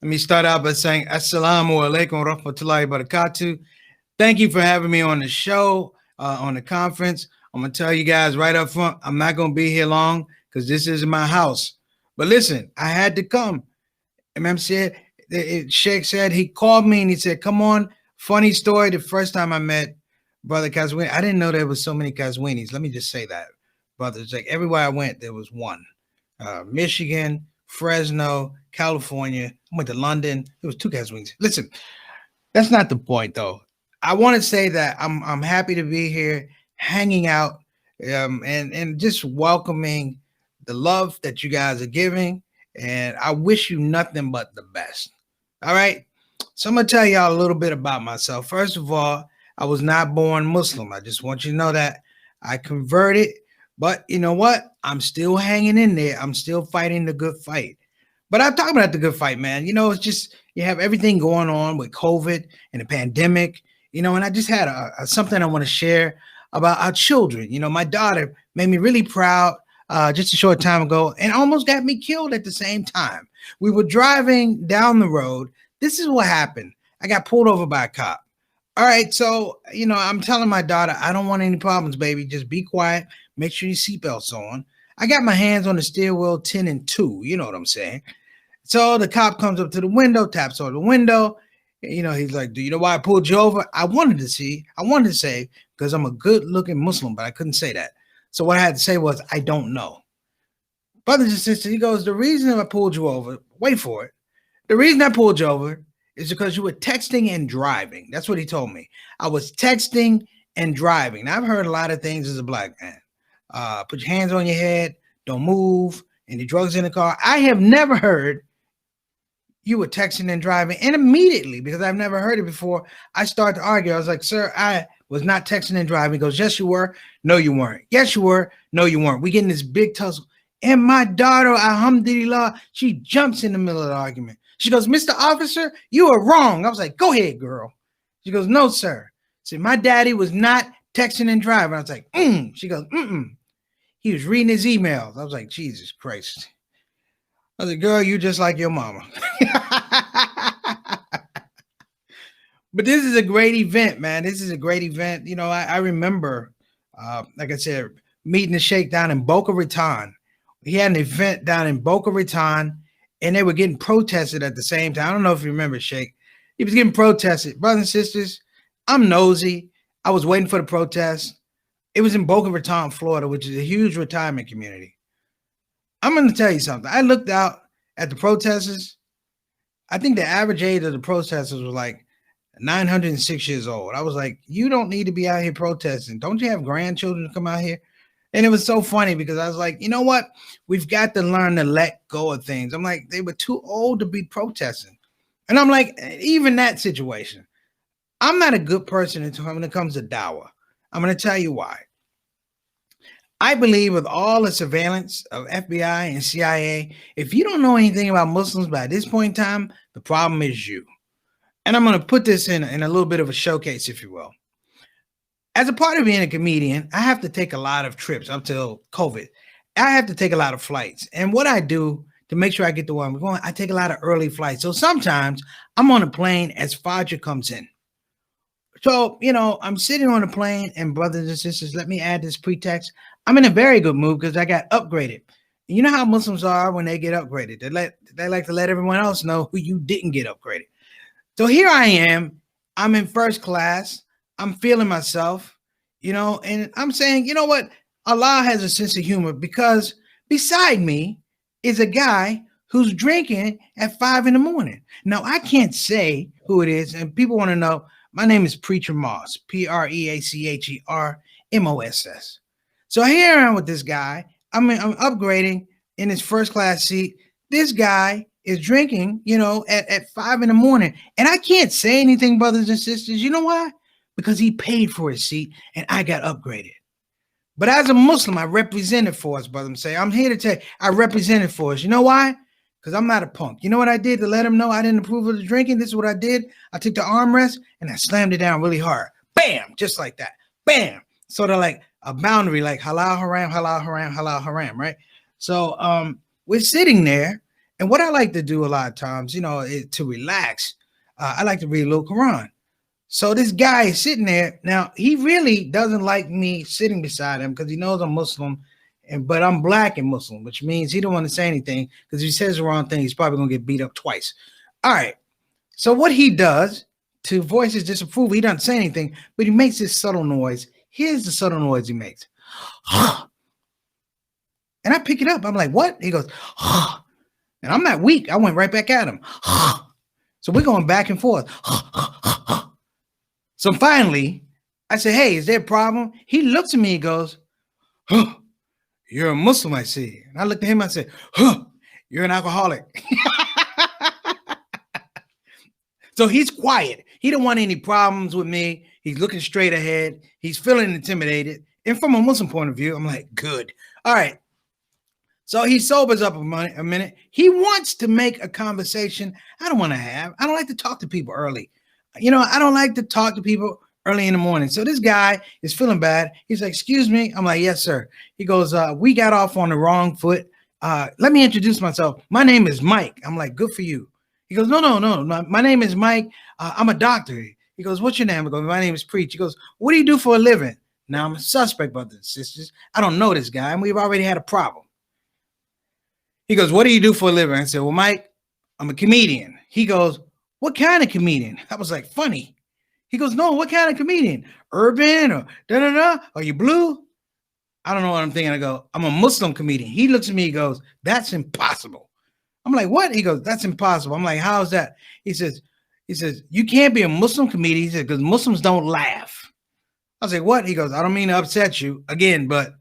Let me start out by saying Assalamu alaikum wa rahmatullahi wa barakatuh. Thank you for having me on the show, on the conference. I'm going to tell you guys right up front, I'm not going to be here long because this is my house. But listen, I had to come. Imam said, Sheikh said, he called me and he said, come on. Funny story, the first time I met Brother Qazwini, I didn't know there was so many Qazwinis. Let me just say that. Brothers, like everywhere I went, there was one. Michigan, Fresno, California. I went to London. There was two Qazwinis. Listen, that's not the point, though. I want to say that I'm happy to be here, hanging out, and just welcoming the love that you guys are giving. And I wish you nothing but the best. All right. So I'm gonna tell y'all a little bit about myself. First of all, I was not born Muslim. I just want you to know that I converted, but you know what? I'm still hanging in there. I'm still fighting the good fight. But I'm talking about the good fight, man. You know, it's just you have everything going on with COVID and the pandemic. You know, and I just had something I want to share about our children. You know, my daughter made me really proud just a short time ago and almost got me killed at the same time. We were driving down the road. This is what happened. I got pulled over by a cop. All right, so, you know, I'm telling my daughter, I don't want any problems, baby. Just be quiet. Make sure your seatbelt's on. I got my hands on the steering wheel 10 and 2. You know what I'm saying? So the cop comes up to the window, taps on the window. You know, he's like, do you know why I pulled you over? I wanted to say, because I'm a good looking Muslim, but I couldn't say that. So what I had to say was, I don't know. Brothers and sisters, he goes, the reason I pulled you over, wait for it. The reason I pulled you over is because you were texting and driving. That's what he told me. I was texting and driving. Now, I've heard a lot of things as a black man. Put your hands on your head, don't move, any drugs in the car. I have never heard you were texting and driving. And immediately, because I've never heard it before, I started to argue. I was like, sir, I was not texting and driving. He goes, yes, you were. No, you weren't. Yes, you were. No, you weren't. We getting this big tussle. And my daughter, alhamdulillah, she jumps in the middle of the argument. She goes, Mr. Officer, you are wrong. I was like, go ahead, girl. She goes, no, sir. See, my daddy was not texting and driving. I was like, She goes, He was reading his emails. I was like, Jesus Christ. I was like, girl, you just like your mama. But this is a great event, man. This is a great event. You know, I remember, like I said, meeting the Sheikh down in Boca Raton. He had an event down in Boca Raton, and they were getting protested at the same time. I don't know if you remember, Sheikh. He was getting protested. Brothers and sisters, I'm nosy. I was waiting for the protest. It was in Boca Raton, Florida, which is a huge retirement community. I'm going to tell you something. I looked out at the protesters. I think the average age of the protesters was like 906 years old. I was like, you don't need to be out here protesting. Don't you have grandchildren to come out here? And it was so funny because I was like, you know what? We've got to learn to let go of things. I'm like, they were too old to be protesting. And I'm like, even that situation, I'm not a good person when it comes to dawah. I'm going to tell you why. I believe with all the surveillance of FBI and CIA, if you don't know anything about Muslims by this point in time, the problem is you. And I'm going to put this in a little bit of a showcase, if you will. As a part of being a comedian, I have to take a lot of trips up till COVID. I have to take a lot of flights. And what I do to make sure I get to where I'm going, I take a lot of early flights. So sometimes I'm on a plane as Fajr comes in. So, you know, I'm sitting on a plane, and brothers and sisters, let me add this pretext. I'm in a very good mood because I got upgraded. You know how Muslims are when they get upgraded. They like to let everyone else know who you didn't get upgraded. So here I am. I'm in first class. I'm feeling myself, you know, and I'm saying, you know what? Allah has a sense of humor because beside me is a guy who's drinking at 5 a.m. Now, I can't say who it is, and people want to know. My name is Preacher Moss, Preachermoss. So here I am with this guy. I'm upgrading in his first class seat. This guy is drinking, you know, at 5 a.m. And I can't say anything, brothers and sisters. You know why? Because he paid for his seat and I got upgraded. But as a Muslim, I represented for us, brother. I'm here to tell you, I represented for us. You know why? Because I'm not a punk. You know what I did to let him know I didn't approve of the drinking? This is what I did. I took the armrest and I slammed it down really hard. Bam! Just like that. Bam! Sort of like a boundary, like halal haram, halal haram, halal haram, right? So we're sitting there And what I like to do a lot of times, to relax, I like to read a little Quran. So this guy is sitting there. Now, he really doesn't like me sitting beside him because he knows I'm Muslim, but I'm black and Muslim, which means he don't want to say anything because if he says the wrong thing, he's probably going to get beat up twice. All right. So what he does to voice his disapproval, he doesn't say anything, but he makes this subtle noise. Here's the subtle noise he makes. And I pick it up. I'm like, what? He goes, and I'm not weak. I went right back at him. So we're going back and forth. So finally, I said, hey, is there a problem? He looks at me and goes, you're a Muslim, I see. And I looked at him, I said, you're an alcoholic. So he's quiet. He don't want any problems with me. He's looking straight ahead. He's feeling intimidated. And from a Muslim point of view, I'm like, good. All right. So he sobers up a minute. He wants to make a conversation I don't want to have. I don't like to talk to people early. I don't like to talk to people early in the morning. So this guy is feeling bad. He's like, excuse me. I'm like, yes, sir. He goes, we got off on the wrong foot. Let me introduce myself. My name is Mike. I'm like, good for you. He goes, no. My name is Mike. I'm a doctor. He goes, what's your name? I go, my name is Preach. He goes, what do you do for a living? Now I'm a suspect, brothers and sisters. I don't know this guy, and we've already had a problem. He goes, what do you do for a living? I said, well, Mike, I'm a comedian. He goes, what kind of comedian? I was like, funny. He goes, no, what kind of comedian? Urban or da-da-da? Are you blue? I don't know what I'm thinking. I go, I'm a Muslim comedian. He looks at me, he goes, that's impossible. I'm like, what? He goes, that's impossible. I'm like, how's that? He says, you can't be a Muslim comedian. He said, because Muslims don't laugh. I was like, what? He goes, I don't mean to upset you again, but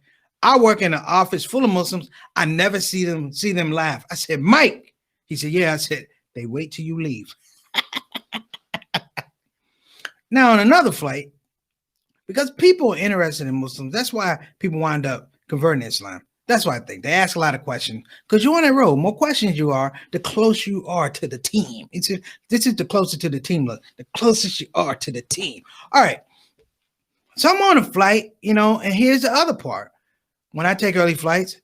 I work in an office full of Muslims. I never see them laugh. I said, Mike. He said, yeah. I said, they wait till you leave. Now, on another flight, because people are interested in Muslims, that's why people wind up converting to Islam. That's why I think they ask a lot of questions because you're on that road. More questions you are, the closer you are to the team. This is the closer to the team. Look, the closest you are to the team. All right. So I'm on a flight, and here's the other part. When I take early flights,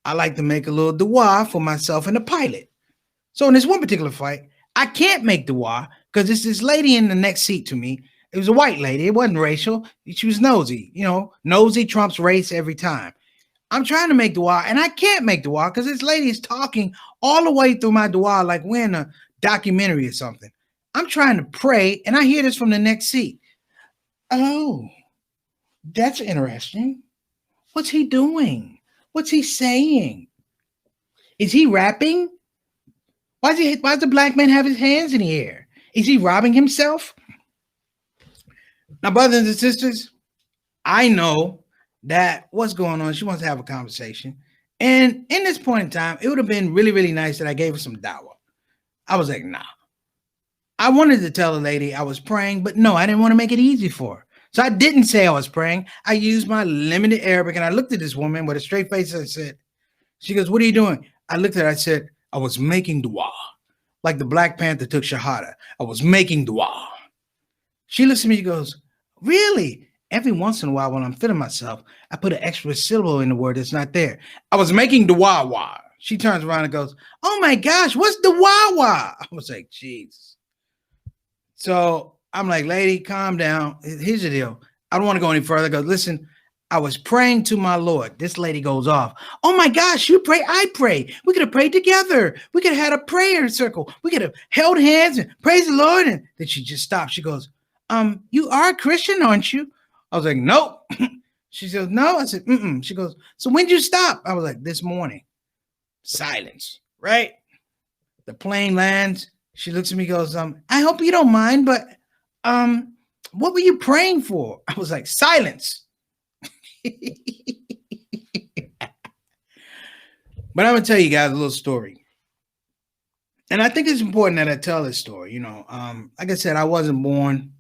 I like to make a little dua for myself and the pilot. So in this one particular flight, I can't make dua because it's this lady in the next seat to me. It was a white lady. It wasn't racial. She was nosy. Nosy trumps race every time. I'm trying to make dua, and I can't make dua because this lady is talking all the way through my dua like we're in a documentary or something. I'm trying to pray, and I hear this from the next seat. Oh, that's interesting. What's he doing? What's he saying? Is he rapping? Why does the black man have his hands in the air? Is he robbing himself? Now, brothers and sisters, I know that what's going on. She wants to have a conversation. And in this point in time, it would have been really, really nice that I gave her some dawah. I was like, nah. I wanted to tell the lady I was praying, but no, I didn't want to make it easy for her. So I didn't say I was praying. I used my limited Arabic, and I looked at this woman with a straight face. I said, she goes, what are you doing? I looked at her. I said, I was making dua. Like the Black Panther took Shahada. I was making dua. She looks at me and goes, really? Every once in a while when I'm feeling myself, I put an extra syllable in the word that's not there. I was making dua. She turns around and goes, oh my gosh, what's dua? I was like, jeez. So I'm like, lady, calm down. Here's the deal. I don't want to go any further. I go, listen, I was praying to my Lord. This lady goes off. Oh my gosh, you pray, I pray. We could have prayed together. We could have had a prayer circle. We could have held hands and praise the Lord. And then she just stopped. She goes, you are a Christian, aren't you? I was like, nope. She says, no. I said, mm-mm. She goes, so when did you stop? I was like, this morning. Silence, right? The plane lands. She looks at me, goes, I hope you don't mind, but what were you praying for? I was like, silence. But I'm going to tell you guys a little story. And I think it's important that I tell this story. Like I said, I wasn't born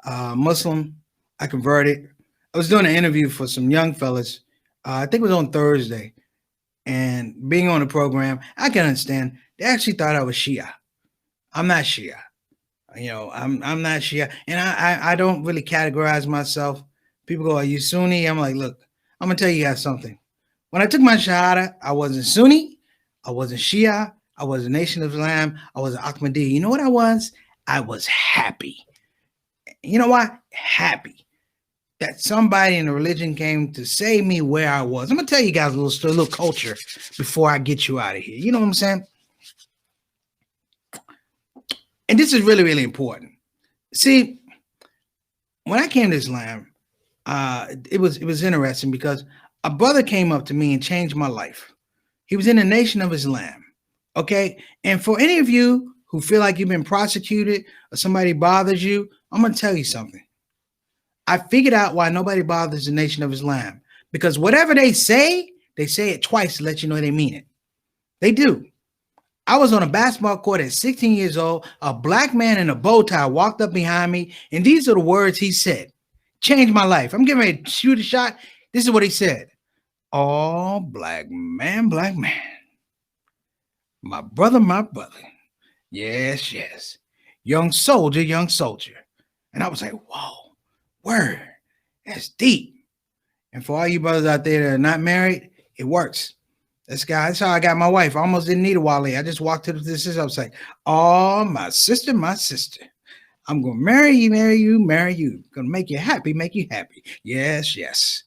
Muslim. I converted. I was doing an interview for some young fellas. I think it was on Thursday. And being on the program, I can understand. They actually thought I was Shia. I'm not Shia. I'm not Shia. And I don't really categorize myself. People go, are you Sunni? I'm like, look, I'm going to tell you guys something. When I took my Shahada, I wasn't Sunni. I wasn't Shia. I was a Nation of Islam. I was an Ahmadiyya. You know what I was? I was happy. You know why? Happy that somebody in the religion came to save me where I was. I'm going to tell you guys a little story, a little culture before I get you out of here. You know what I'm saying? And this is really, really important. See, when I came to Islam, it was interesting because a brother came up to me and changed my life. He was in the Nation of Islam. Okay. And for any of you who feel like you've been prosecuted or somebody bothers you, I'm going to tell you something. I figured out why nobody bothers the Nation of Islam, because whatever they say it twice to let you know they mean it. They do. I was on a basketball court at 16 years old. A black man in a bow tie walked up behind me, and these are the words he said. Changed my life. I'm getting ready to shoot a shot. This is what he said. Oh, black man, my brother, yes, yes, young soldier. And I was like, whoa, word, that's deep. And for all you brothers out there that are not married, it works. That's how I got my wife. I almost didn't need a wale. I just walked to the sister. I was like, oh, my sister. I'm going to marry you. Going to make you happy. Yes, yes.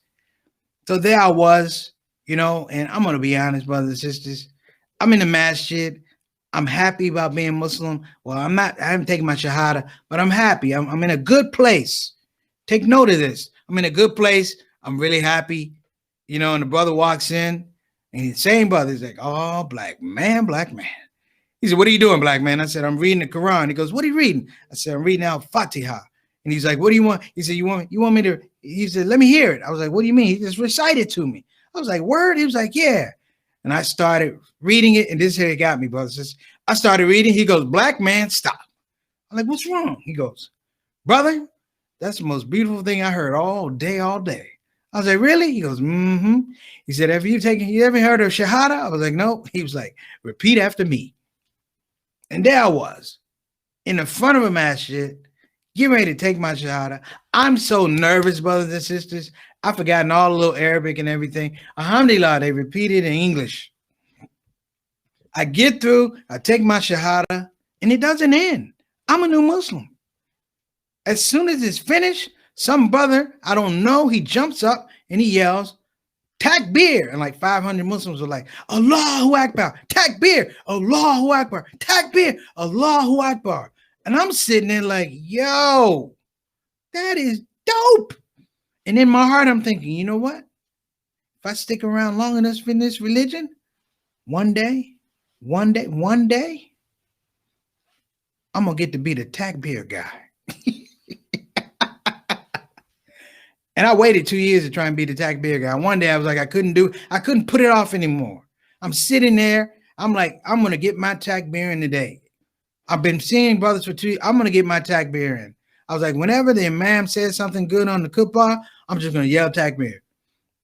So there I was, and I'm going to be honest, brothers and sisters. I'm in the masjid. I'm happy about being Muslim. Well, I haven't taken my shahada, but I'm happy. I'm in a good place. Take note of this. I'm in a good place. I'm really happy, and the brother walks in, and the same brother is like, oh, black man. He said, what are you doing, black man? I said, I'm reading the Quran. He goes, what are you reading? I said, I'm reading out Fatiha. And he's like, what do you want? He said, you want me to? He said, let me hear it. I was like, what do you mean? He just recited to me. I was like, word? He was like, yeah. And I started reading it, and this here got me, brothers. I started reading. He goes, black man, stop. I'm like, what's wrong? He goes, brother, that's the most beautiful thing I heard all day. I was like, really? He goes, mm-hmm. He said, you ever heard of Shahada? I was like, no. He was like, repeat after me. And there I was in the front of a masjid, getting ready to take my Shahada. I'm so nervous, brothers and sisters. I've forgotten all the little Arabic and everything. Alhamdulillah, they repeated in English. I get through, I take my Shahada, and it doesn't end. I'm a new Muslim. As soon as it's finished, some brother, I don't know, he jumps up and he yells, Takbir. And like 500 Muslims were like, Allahu Akbar, Takbir, Allahu Akbar, Takbir, Allahu Akbar. And I'm sitting there like, yo, that is dope. And in my heart, I'm thinking, you know what? If I stick around long enough in this religion, one day, I'm going to get to be the Takbir guy. And I waited 2 years to try and be the Takbir guy. One day I was like, I couldn't put it off anymore. I'm sitting there. I'm like, I'm going to get my Takbir in today. I've been seeing brothers for 2 years. I'm going to get my Takbir in. I was like, whenever the imam says something good on the khutbah, I'm just going to yell Takbir.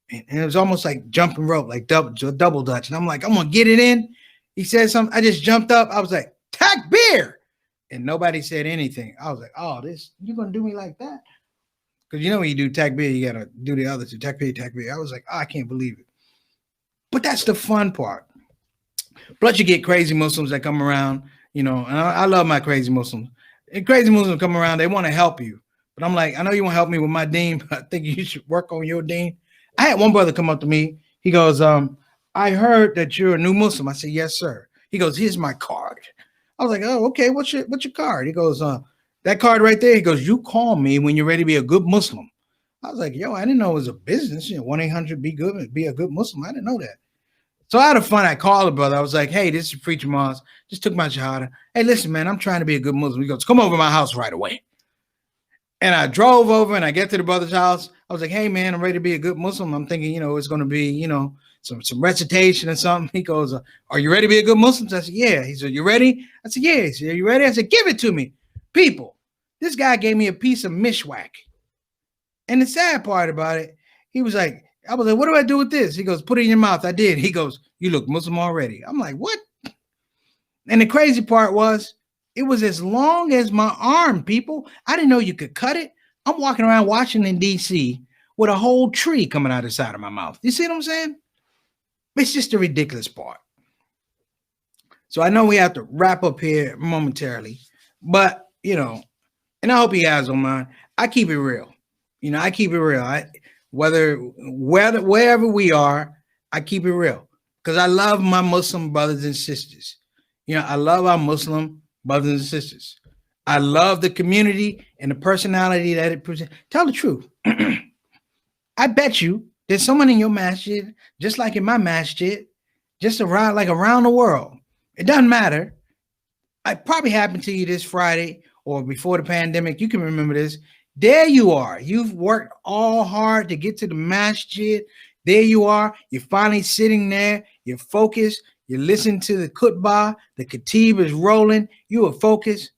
And it was almost like jumping rope, like double dutch. And I'm like, I'm going to get it in. He said something. I just jumped up. I was like, Takbir. And nobody said anything. I was like, oh, you're going to do me like that? Because when you do Takbir, you got to do the other two. Takbir. I was like, oh, I can't believe it. But that's the fun part. Plus, you get crazy Muslims that come around, and I love my crazy Muslims. And crazy Muslims come around, they want to help you. But I'm like, I know you want to help me with my deen, but I think you should work on your deen. I had one brother come up to me. He goes, I heard that you're a new Muslim. I said, yes, sir. He goes, here's my card. I was like, oh, okay, what's your card? He goes, that card right there. He goes, you call me when you're ready to be a good Muslim. I was like, yo, I didn't know it was a business. 1-800 be a good Muslim. I didn't know that. So out of fun, I called the brother. I was like, hey, this is Preacher Mars. Just took my shahada. Hey, listen, man, I'm trying to be a good Muslim. He goes, come over to my house right away. And I drove over and I get to the brother's house. I was like, hey, man, I'm ready to be a good Muslim. I'm thinking, it's going to be, some recitation or something. He goes, are you ready to be a good Muslim? I said, yeah. He said, you ready? I said, yeah. He said, are you ready? I said, give it to me. People, this guy gave me a piece of mishwak. And the sad part about it, I was like, what do I do with this? He goes, put it in your mouth. I did. He goes, you look Muslim already. I'm like, what? And the crazy part was, it was as long as my arm, people. I didn't know you could cut it. I'm walking around Washington, D.C. with a whole tree coming out the side of my mouth. You see what I'm saying? It's just the ridiculous part. So I know we have to wrap up here momentarily, but and I hope you guys don't mind. I keep it real. I keep it real. Wherever we are, I keep it real because I love my Muslim brothers and sisters. I love our Muslim brothers and sisters. I love the community and the personality that it presents. Tell the truth. I bet you there's someone in your masjid, just like in my masjid, just around the world. It doesn't matter. It probably happened to you this Friday or before the pandemic. You can remember this. There you are. You've worked all hard to get to the masjid. There you are. You're finally sitting there. You're focused. You listen to the khutbah. The khatib is rolling. You are focused.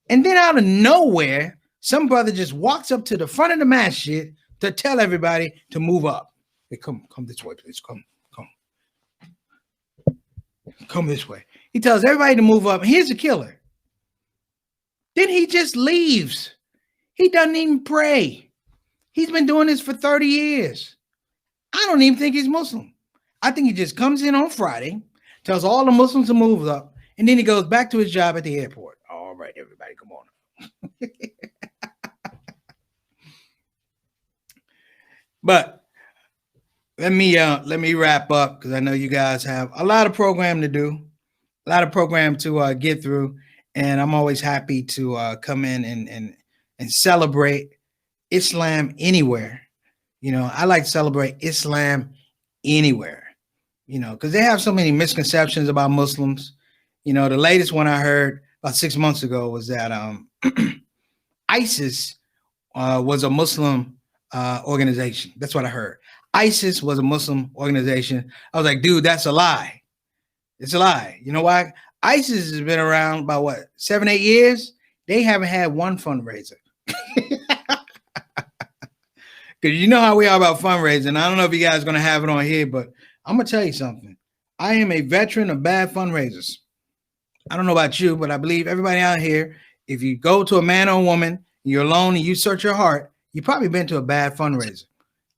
And then out of nowhere, some brother just walks up to the front of the masjid to tell everybody to move up. Hey, come this way, please. Come this way. He tells everybody to move up. Here's the killer. Then he just leaves. He doesn't even pray. He's been doing this for 30 years. I don't even think he's Muslim. I think he just comes in on Friday, tells all the Muslims to move up, and then he goes back to his job at the airport. All right, everybody, come on. But let me wrap up because I know you guys have a lot of program to do, a lot of program to get through, and I'm always happy to come in and celebrate Islam anywhere. I like to celebrate Islam anywhere, because they have so many misconceptions about Muslims. The latest one I heard about 6 months ago was that ISIS was a Muslim organization. That's what I heard. ISIS was a Muslim organization. I was like, dude, that's a lie. It's a lie. You know why? ISIS has been around about 7, 8 years. They haven't had one fundraiser. Because you know how we are about fundraising. I don't know if you guys are going to have it on here, but I'm going to tell you something. I am a veteran of bad fundraisers. I don't know about you, but I believe everybody out here, if you go to a man or a woman, you're alone and you search your heart, you've probably been to a bad fundraiser.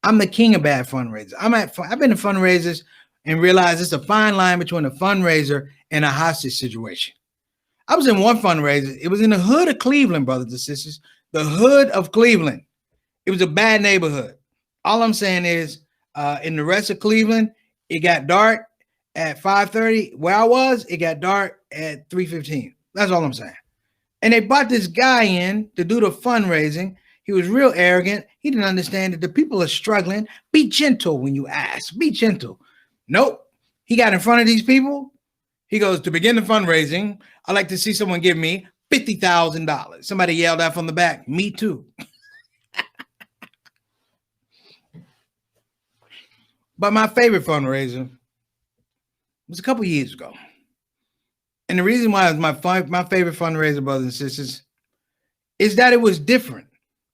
I'm the king of bad fundraisers. I've been to fundraisers and realized it's a fine line between a fundraiser and a hostage situation. I was in one fundraiser. It was in the hood of Cleveland, brothers and sisters. The hood of Cleveland. It was a bad neighborhood. All I'm saying is, in the rest of Cleveland, it got dark at 5:30. Where I was, it got dark at 3:15. That's all I'm saying. And they brought this guy in to do the fundraising. He was real arrogant. He didn't understand that the people are struggling. Be gentle when you ask. Be gentle. Nope. He got in front of these people. He goes, to begin the fundraising, I'd like to see someone give me $50,000. Somebody yelled out from the back, me too. But my favorite fundraiser was a couple years ago. And the reason why it was my favorite fundraiser, brothers and sisters, is that it was different.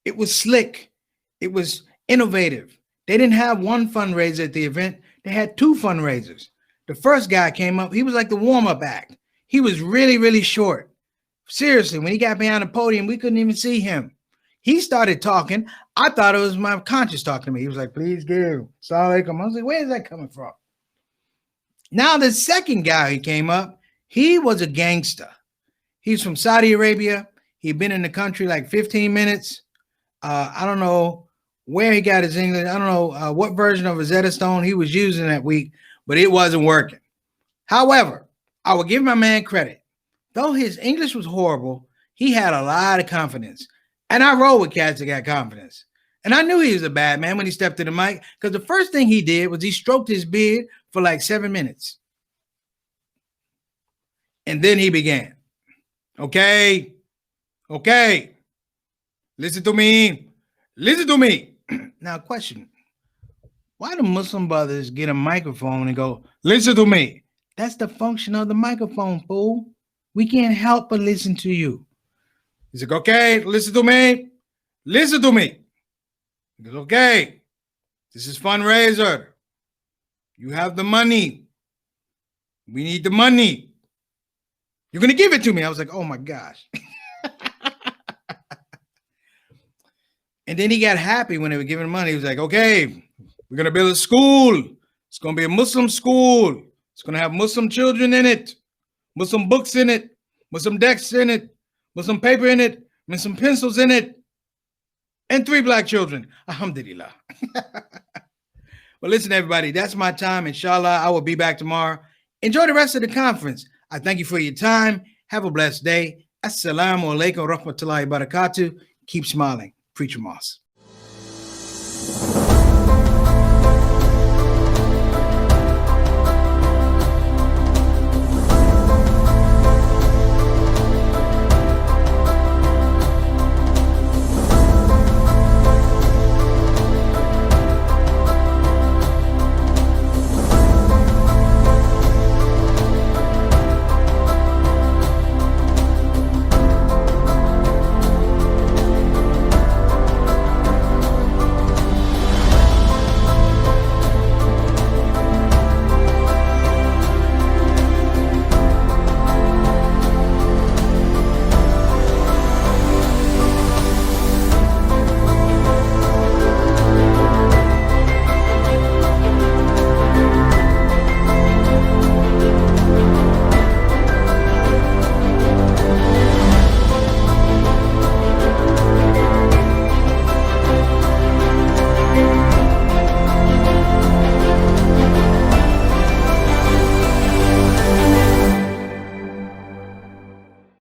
It was slick. It was innovative. They didn't have one fundraiser at the event. They had 2 fundraisers. The first guy came up. He was like the warm-up act. He was really, really short. Seriously, when he got behind the podium, we couldn't even see him. He started talking. I thought it was my conscience talking to me. He was like, please give. Assalamu alaikum. I was like, where is that coming from? Now, the second guy who came up, he was a gangster. He's from Saudi Arabia. He'd been in the country like 15 minutes. I don't know where he got his English. I don't know what version of Rosetta Stone he was using that week, but it wasn't working. However, I will give my man credit. Though his English was horrible, he had a lot of confidence. And I roll with cats that got confidence. And I knew he was a bad man when he stepped to the mic, because the first thing he did was he stroked his beard for like 7 minutes. And then he began. Okay. Listen to me. Now, question. Why do Muslim brothers get a microphone and go, listen to me? That's the function of the microphone, fool. We can't help but listen to you. He's like, okay, listen to me. He goes, okay, this is fundraiser. You have the money. We need the money. You're going to give it to me. I was like, oh my gosh. And then he got happy when they were giving money. He was like, okay, we're going to build a school. It's going to be a Muslim school. It's going to have Muslim children in it. with some books in it, with some decks in it, with some paper in it, with some pencils in it, and 3 black children. Alhamdulillah. Well, listen, everybody, that's my time. Inshallah, I will be back tomorrow. Enjoy the rest of the conference. I thank you for your time. Have a blessed day. Assalamu alaikum wa rahmatullahi wa barakatuh. Keep smiling. Preacher Moss.